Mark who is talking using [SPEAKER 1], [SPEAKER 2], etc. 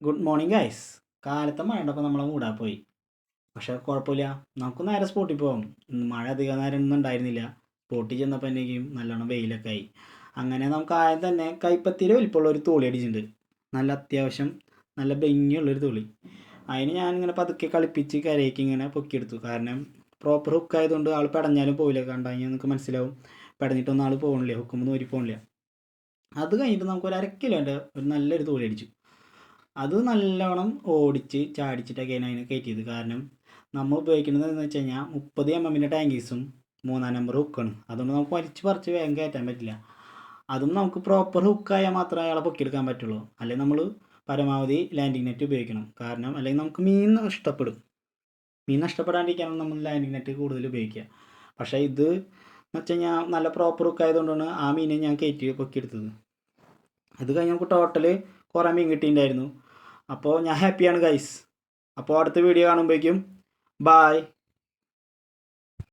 [SPEAKER 1] Good morning guys. കാലത്തെ മഴ ഉണ്ടപ്പോൾ നമ്മളെ മൂടാ പോയി. പക്ഷേ കുഴപ്പമില്ല, നമുക്ക് നേരെ സ്പോട്ടിൽ പോകാം. മഴ അധികം നേരം ഒന്നും ഉണ്ടായിരുന്നില്ല. സ്പോട്ടിൽ ചെന്നപ്പോൾ എന്നെയും നല്ലോണം വെയിലൊക്കെ ആയി. അങ്ങനെ നമുക്ക് ആദ്യം തന്നെ കൈപ്പത്തിയിൽ വലിപ്പമുള്ള ഒരു തോളി അടിച്ചിട്ടുണ്ട്. നല്ല അത്യാവശ്യം നല്ല ഭംഗിയുള്ളൊരു തോളി. അതിന് ഞാനിങ്ങനെ പതുക്കെ കളിപ്പിച്ച് കരയ്ക്ക് ഇങ്ങനെ പൊക്കിയെടുത്തു. കാരണം പ്രോപ്പർ ഹുക്ക് ആയതുകൊണ്ട് ആൾ പെടഞ്ഞാലും പോവില്ല. കണ്ടു കഴിഞ്ഞാൽ നിങ്ങൾക്ക് മനസ്സിലാവും, പെടഞ്ഞിട്ടൊന്നും ആൾ പോകണില്ല, ഹുക്കുമ്പോൾ ഊരി പോകണില്ല. അത് കഴിഞ്ഞിട്ട് നമുക്ക് ഒരു 1/2 കിലോൻ്റെ ഒരു നല്ലൊരു തോളി അടിച്ചു. അത് നല്ലോണം ഓടിച്ച് ചാടിച്ചിട്ടൊക്കെയാണ് അതിനെ കയറ്റിയത്. കാരണം നമ്മൾ ഉപയോഗിക്കുന്നത് എന്ന് വെച്ച് കഴിഞ്ഞാൽ 30 mm ടാങ്കീസും 3-ാം നമ്പർ ഹുക്കാണ്. അതുകൊണ്ട് നമുക്ക് വലിച്ച് പറിച്ച് വേഗം കയറ്റാൻ പറ്റില്ല. അതും നമുക്ക് പ്രോപ്പർ ഹുക്കായാൽ മാത്രമേ അയാളെ പൊക്കിയെടുക്കാൻ പറ്റുള്ളൂ. അല്ലെങ്കിൽ നമ്മൾ പരമാവധി ലാൻഡിങ് നെറ്റ് ഉപയോഗിക്കണം. കാരണം അല്ലെങ്കിൽ നമുക്ക് മീൻ നഷ്ടപ്പെടും. മീൻ നഷ്ടപ്പെടാണ്ടിരിക്കാനാണ് നമ്മൾ ലാൻഡിങ് നെറ്റ് കൂടുതൽ ഉപയോഗിക്കുക. പക്ഷേ ഇത് എന്ന് വെച്ച് കഴിഞ്ഞാൽ നല്ല പ്രോപ്പർ ഹുക്കായതുകൊണ്ടാണ് ആ മീനെ ഞാൻ കയറ്റി പൊക്കിയെടുത്തത്. അത് കഴിഞ്ഞ് നമുക്ക് ടോട്ടൽ കുറേ മീൻ കിട്ടിയിട്ടുണ്ടായിരുന്നു. അപ്പോൾ ഞാൻ ഹാപ്പിയാണ് ഗൈസ്. അപ്പോൾ അടുത്ത വീഡിയോ കാണുമ്പോഴേക്കും ബായ്.